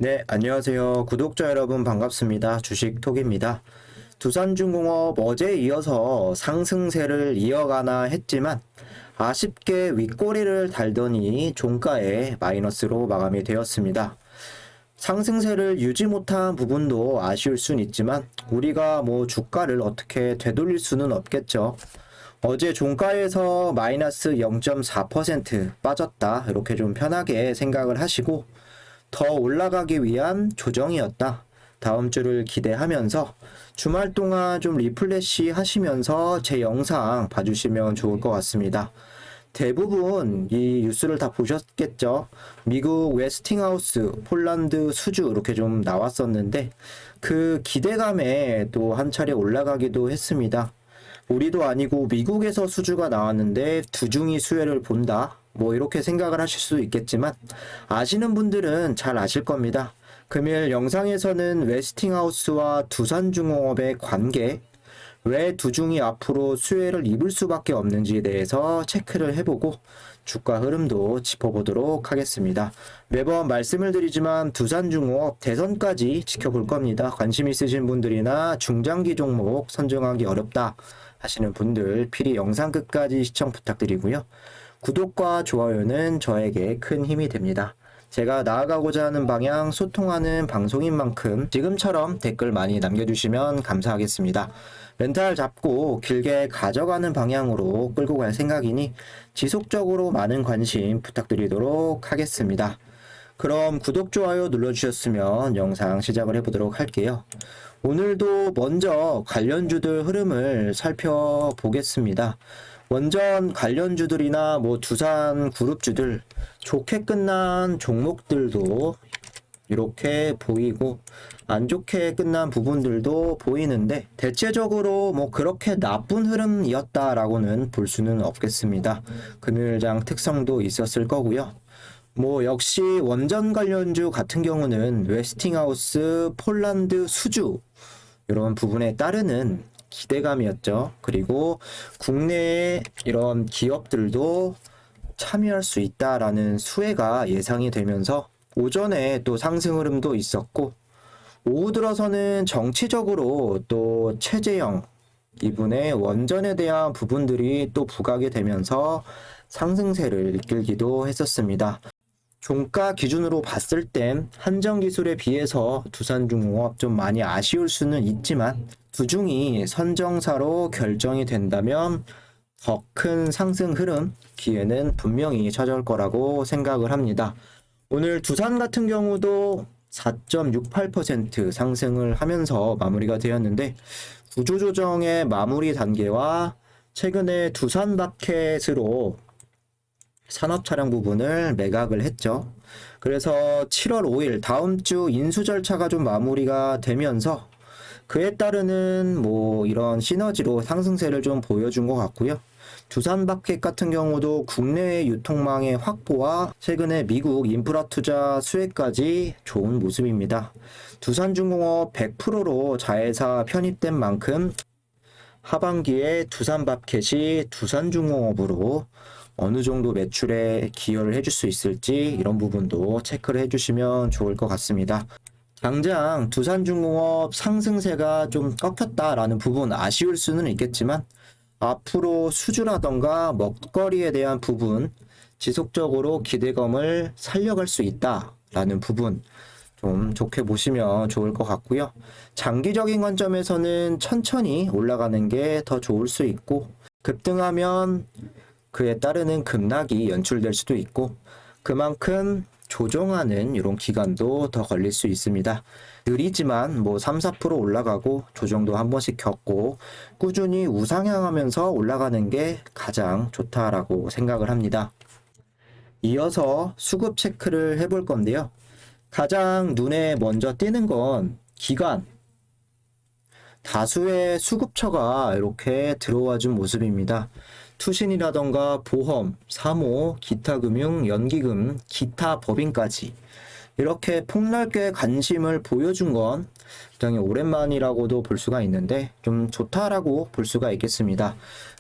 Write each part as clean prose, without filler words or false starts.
네, 안녕하세요. 구독자 여러분 반갑습니다. 주식톡입니다. 두산중공업 어제 이어서 상승세를 이어가나 했지만 아쉽게 윗꼬리를 달더니 종가에 마이너스로 마감이 되었습니다. 상승세를 유지 못한 부분도 아쉬울 순 있지만 우리가 주가를 어떻게 되돌릴 수는 없겠죠. 어제 종가에서 마이너스 0.4% 빠졌다. 이렇게 좀 편하게 생각을 하시고 더 올라가기 위한 조정이었다. 다음 주를 기대하면서 주말 동안 좀 리플래시 하시면서 제 영상 봐주시면 좋을 것 같습니다. 대부분 이 뉴스를 다 보셨겠죠? 미국 웨스팅하우스, 폴란드 수주 이렇게 좀 나왔었는데 그 기대감에 또 한 차례 올라가기도 했습니다. 우리도 아니고 미국에서 수주가 나왔는데 두중이 수혜를 본다. 이렇게 생각을 하실 수 있겠지만 아시는 분들은 잘 아실 겁니다. 금일 영상에서는 웨스팅하우스와 두산중공업의 관계, 왜 두중이 앞으로 수혜를 입을 수밖에 없는지에 대해서 체크를 해보고 주가 흐름도 짚어보도록 하겠습니다. 매번 말씀을 드리지만 두산중공업 대선까지 지켜볼 겁니다. 관심 있으신 분들이나 중장기 종목 선정하기 어렵다 하시는 분들 필히 영상 끝까지 시청 부탁드리고요. 구독과 좋아요는 저에게 큰 힘이 됩니다. 제가 나아가고자 하는 방향 소통하는 방송인 만큼 지금처럼 댓글 많이 남겨주시면 감사하겠습니다. 멘탈 잡고 길게 가져가는 방향으로 끌고 갈 생각이니 지속적으로 많은 관심 부탁드리도록 하겠습니다. 그럼 구독, 좋아요 눌러주셨으면 영상 시작을 해보도록 할게요. 오늘도 먼저 관련주들 흐름을 살펴보겠습니다. 원전 관련주들이나 두산 그룹주들 좋게 끝난 종목들도 이렇게 보이고 안 좋게 끝난 부분들도 보이는데 대체적으로 그렇게 나쁜 흐름이었다라고는 볼 수는 없겠습니다. 금요일장 특성도 있었을 거고요. 역시 원전 관련주 같은 경우는 웨스팅하우스, 폴란드 수주 이런 부분에 따르는 기대감이었죠. 그리고 국내의 이런 기업들도 참여할 수 있다라는 수혜가 예상이 되면서 오전에 또 상승 흐름도 있었고 오후 들어서는 정치적으로 또 최재형 이분의 원전에 대한 부분들이 또 부각이 되면서 상승세를 이끌기도 했었습니다. 종가 기준으로 봤을 땐 한정기술에 비해서 두산중공업 좀 많이 아쉬울 수는 있지만 두중이 선정사로 결정이 된다면 더 큰 상승 흐름 기회는 분명히 찾아올 거라고 생각을 합니다. 오늘 두산 같은 경우도 4.68% 상승을 하면서 마무리가 되었는데 구조조정의 마무리 단계와 최근에 두산마켓으로 산업차량 부분을 매각을 했죠. 그래서 7월 5일 다음 주 인수 절차가 좀 마무리가 되면서 그에 따르는 이런 시너지로 상승세를 좀 보여준 것 같고요. 두산마켓 같은 경우도 국내의 유통망의 확보와 최근에 미국 인프라 투자 수혜까지 좋은 모습입니다. 두산중공업 100%로 자회사 편입된 만큼 하반기에 두산마켓이 두산중공업으로 어느 정도 매출에 기여를 해줄 수 있을지 이런 부분도 체크를 해주시면 좋을 것 같습니다. 당장 두산중공업 상승세가 좀 꺾였다라는 부분 아쉬울 수는 있겠지만 앞으로 수주라던가 먹거리에 대한 부분 지속적으로 기대감을 살려갈 수 있다라는 부분 좀 좋게 보시면 좋을 것 같고요. 장기적인 관점에서는 천천히 올라가는 게 더 좋을 수 있고 급등하면 그에 따르는 급락이 연출될 수도 있고 그만큼 조정하는 이런 기간도 더 걸릴 수 있습니다. 느리지만 3, 4% 올라가고 조정도 한 번씩 겪고 꾸준히 우상향하면서 올라가는 게 가장 좋다라고 생각을 합니다. 이어서 수급 체크를 해볼 건데요. 가장 눈에 먼저 띄는 건 기관. 다수의 수급처가 이렇게 들어와 준 모습입니다. 투신이라던가 보험, 사모, 기타금융, 연기금, 기타 법인까지 이렇게 폭넓게 관심을 보여준 건 굉장히 오랜만이라고도 볼 수가 있는데 좀 좋다라고 볼 수가 있겠습니다.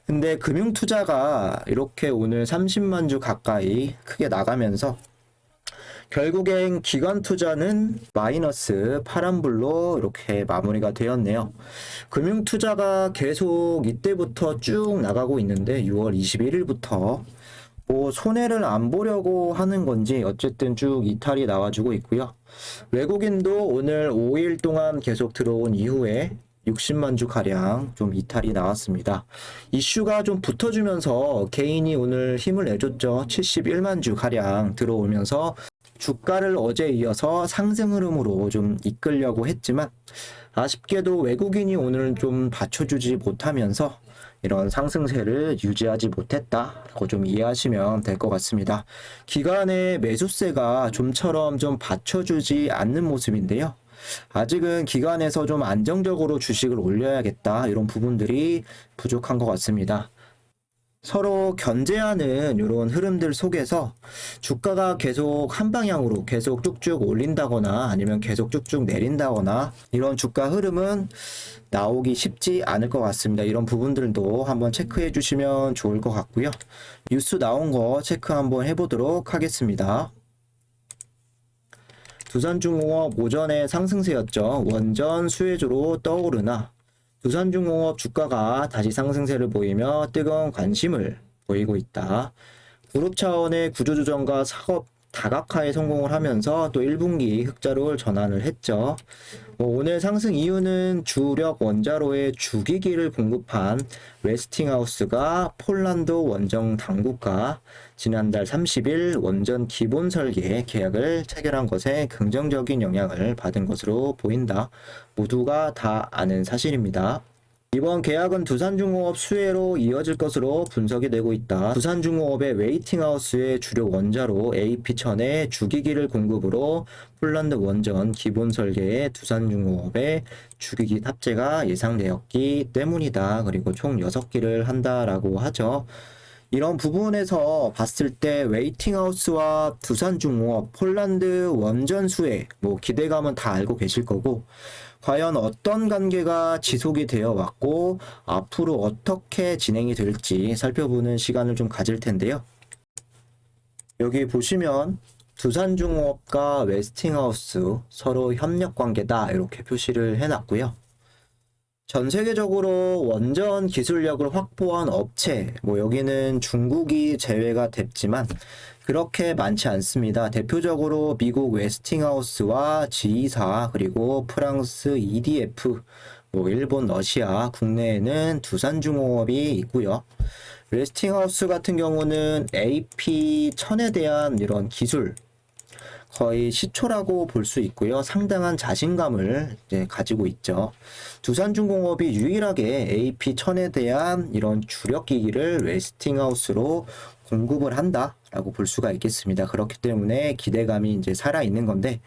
근데 금융투자가 이렇게 오늘 30만 주 가까이 크게 나가면서 결국엔 기관 투자는 마이너스 파란불로 이렇게 마무리가 되었네요. 금융 투자가 계속 이때부터 쭉 나가고 있는데 6월 21일부터 뭐 손해를 안 보려고 하는 건지 어쨌든 쭉 이탈이 나와주고 있고요. 외국인도 오늘 5일 동안 계속 들어온 이후에 60만 주 가량 좀 이탈이 나왔습니다. 이슈가 좀 붙어주면서 개인이 오늘 힘을 내줬죠. 71만 주 가량 들어오면서 주가를 어제 이어서 상승 흐름으로 좀 이끌려고 했지만 아쉽게도 외국인이 오늘 좀 받쳐주지 못하면서 이런 상승세를 유지하지 못했다라고 좀 이해하시면 될 것 같습니다. 기관의 매수세가 좀처럼 좀 받쳐주지 않는 모습인데요. 아직은 기관에서 좀 안정적으로 주식을 올려야겠다 이런 부분들이 부족한 것 같습니다. 서로 견제하는 이런 흐름들 속에서 주가가 계속 한 방향으로 계속 쭉쭉 올린다거나 아니면 계속 쭉쭉 내린다거나 이런 주가 흐름은 나오기 쉽지 않을 것 같습니다. 이런 부분들도 한번 체크해 주시면 좋을 것 같고요. 뉴스 나온 거 체크 한번 해보도록 하겠습니다. 두산중공업 오전에 상승세였죠. 원전 수혜주로 떠오르나 두산중공업 주가가 다시 상승세를 보이며 뜨거운 관심을 보이고 있다. 그룹 차원의 구조조정과 사업 다각화에 성공을 하면서 또 1분기 흑자로 전환을 했죠. 오늘 상승 이유는 주력 원자로의 주기기를 공급한 웨스팅하우스가 폴란드 원정 당국과 지난달 30일 원전 기본 설계 계약을 체결한 것에 긍정적인 영향을 받은 것으로 보인다. 모두가 다 아는 사실입니다. 이번 계약은 두산중공업 수혜로 이어질 것으로 분석이 되고 있다. 두산중공업의 웨이팅하우스의 주력 원자로 AP1000의 주기기를 공급으로 폴란드 원전 기본 설계에 두산중공업의 주기기 탑재가 예상되었기 때문이다. 그리고 총 6기를 한다라고 하죠. 이런 부분에서 봤을 때 웨이팅하우스와 두산중공업, 폴란드 원전 수혜 기대감은 다 알고 계실 거고 과연 어떤 관계가 지속이 되어 왔고 앞으로 어떻게 진행이 될지 살펴보는 시간을 좀 가질 텐데요. 여기 보시면 두산중공업과 웨스팅하우스 서로 협력 관계다 이렇게 표시를 해놨고요. 전 세계적으로 원전 기술력을 확보한 업체, 여기는 중국이 제외가 됐지만 그렇게 많지 않습니다. 대표적으로 미국 웨스팅하우스와 G사 그리고 프랑스 EDF, 일본, 러시아, 국내에는 두산중공업이 있고요. 웨스팅하우스 같은 경우는 AP1000에 대한 이런 기술, 거의 시초라고 볼 수 있고요. 상당한 자신감을 이제 가지고 있죠. 두산중공업이 유일하게 AP1000에 대한 이런 주력기기를 웨스팅하우스로 공급을 한다라고 볼 수가 있겠습니다. 그렇기 때문에 기대감이 이제 살아있는 건데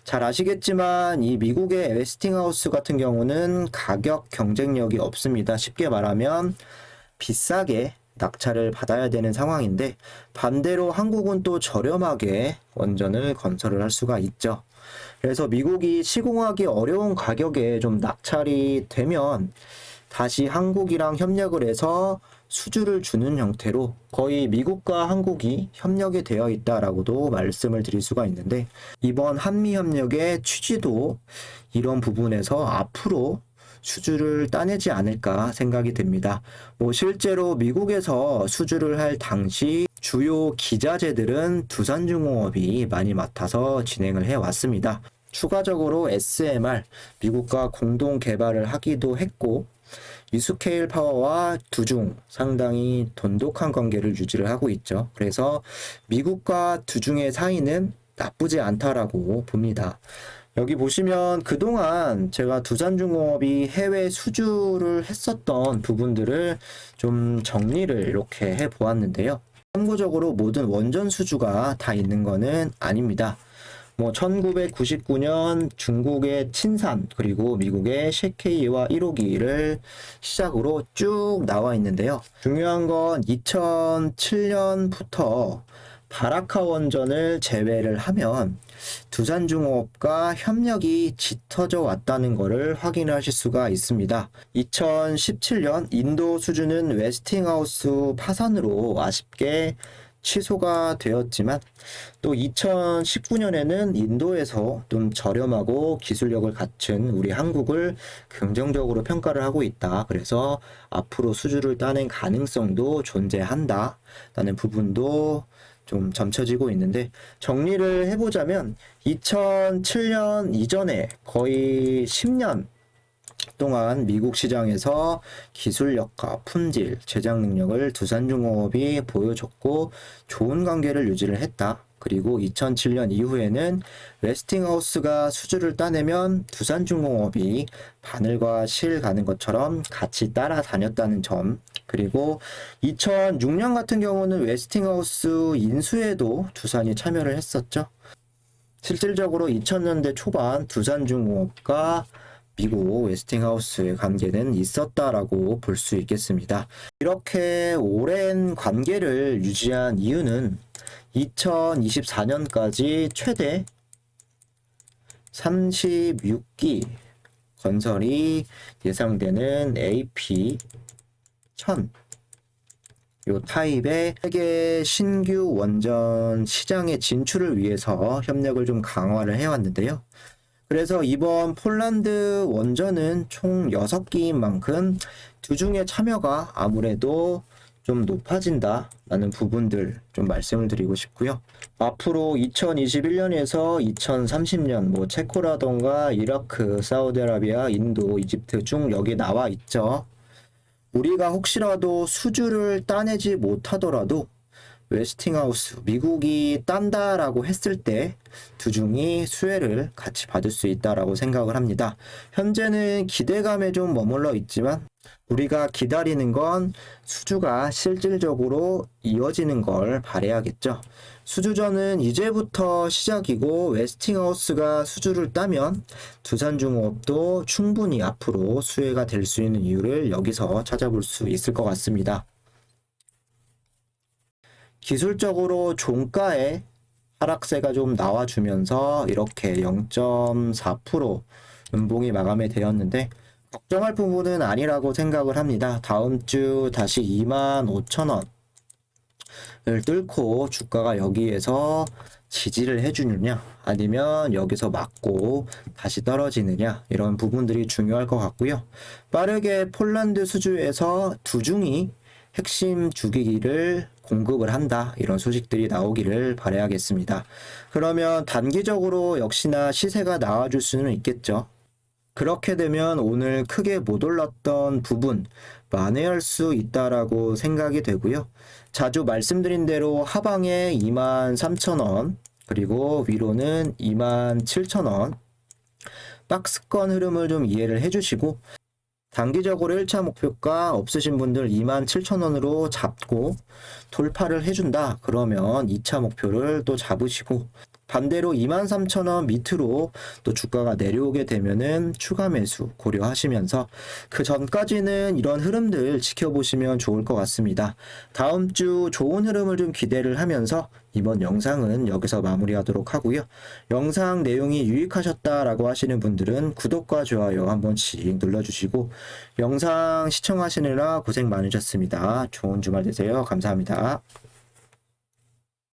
잘 아시겠지만 이 미국의 웨스팅하우스 같은 경우는 가격 경쟁력이 없습니다. 쉽게 말하면 비싸게 낙찰을 받아야 되는 상황인데 반대로 한국은 또 저렴하게 원전을 건설을 할 수가 있죠. 그래서 미국이 시공하기 어려운 가격에 좀 낙찰이 되면 다시 한국이랑 협력을 해서 수주를 주는 형태로 거의 미국과 한국이 협력이 되어 있다라고도 말씀을 드릴 수가 있는데 이번 한미협력의 취지도 이런 부분에서 앞으로 수주를 따내지 않을까 생각이 됩니다. 실제로 미국에서 수주를 할 당시 주요 기자재들은 두산중공업이 많이 맡아서 진행을 해왔습니다. 추가적으로 SMR, 미국과 공동 개발을 하기도 했고 유스케일 파워와 두중 상당히 돈독한 관계를 유지를 하고 있죠. 그래서 미국과 두중의 사이는 나쁘지 않다라고 봅니다. 여기 보시면 그동안 제가 두산중공업이 해외 수주를 했었던 부분들을 좀 정리를 이렇게 해 보았는데요. 참고적으로 모든 원전 수주가 다 있는 거는 아닙니다. 1999년 중국의 친산 그리고 미국의 셰케이와 1호기를 시작으로 쭉 나와 있는데요. 중요한 건 2007년부터 바라카 원전을 제외를 하면 두산중공업과 협력이 짙어져 왔다는 것을 확인하실 수가 있습니다. 2017년 인도 수주는 웨스팅하우스 파산으로 아쉽게 취소가 되었지만 또 2019년에는 인도에서 좀 저렴하고 기술력을 갖춘 우리 한국을 긍정적으로 평가를 하고 있다. 그래서 앞으로 수주를 따낸 가능성도 존재한다. 라는 부분도 좀 점쳐지고 있는데, 정리를 해보자면 2007년 이전에 거의 10년 동안 미국 시장에서 기술력과 품질, 제작 능력을 두산중공업이 보여줬고 좋은 관계를 유지를 했다. 그리고 2007년 이후에는 웨스팅하우스가 수주를 따내면 두산중공업이 바늘과 실 가는 것처럼 같이 따라다녔다는 점, 그리고 2006년 같은 경우는 웨스팅하우스 인수에도 두산이 참여를 했었죠. 실질적으로 2000년대 초반 두산중공업과 미국 웨스팅하우스의 관계는 있었다라고 볼 수 있겠습니다. 이렇게 오랜 관계를 유지한 이유는 2024년까지 최대 36기 건설이 예상되는 AP1000 요 타입의 세계 신규 원전 시장의 진출을 위해서 협력을 좀 강화를 해왔는데요. 그래서 이번 폴란드 원전은 총 6기인 만큼 두중의 참여가 아무래도 좀 높아진다 라는 부분들 좀 말씀을 드리고 싶고요. 앞으로 2021년에서 2030년 뭐 체코라던가 이라크, 사우디아라비아, 인도, 이집트 중 여기 나와 있죠. 우리가 혹시라도 수주를 따내지 못하더라도 웨스팅하우스, 미국이 딴다라고 했을 때 두중이 수혜를 같이 받을 수 있다라고 생각을 합니다. 현재는 기대감에 좀 머물러 있지만 우리가 기다리는 건 수주가 실질적으로 이어지는 걸 바라야겠죠. 수주전은 이제부터 시작이고 웨스팅하우스가 수주를 따면 두산중공업도 충분히 앞으로 수혜가 될 수 있는 이유를 여기서 찾아볼 수 있을 것 같습니다. 기술적으로 종가에 하락세가 좀 나와주면서 이렇게 0.4% 연봉이 마감이 되었는데 걱정할 부분은 아니라고 생각을 합니다. 다음 주 다시 25,000원을 뚫고 주가가 여기에서 지지를 해주느냐 아니면 여기서 맞고 다시 떨어지느냐 이런 부분들이 중요할 것 같고요. 빠르게 폴란드 수주에서 두중이 핵심 주기기를 공급을 한다 이런 소식들이 나오기를 바라야겠습니다. 그러면 단기적으로 역시나 시세가 나와줄 수는 있겠죠. 그렇게 되면 오늘 크게 못 올랐던 부분 만회할 수 있다라고 생각이 되고요. 자주 말씀드린 대로 하방에 23,000원 그리고 위로는 27,000원 박스권 흐름을 좀 이해를 해주시고 단기적으로 1차 목표가 없으신 분들 27,000원으로 잡고 돌파를 해준다. 그러면 2차 목표를 또 잡으시고 반대로 23,000원 밑으로 또 주가가 내려오게 되면은 추가 매수 고려하시면서 그 전까지는 이런 흐름들 지켜보시면 좋을 것 같습니다. 다음 주 좋은 흐름을 좀 기대를 하면서 이번 영상은 여기서 마무리하도록 하고요. 영상 내용이 유익하셨다라고 하시는 분들은 구독과 좋아요 한 번씩 눌러주시고 영상 시청하시느라 고생 많으셨습니다. 좋은 주말 되세요. 감사합니다.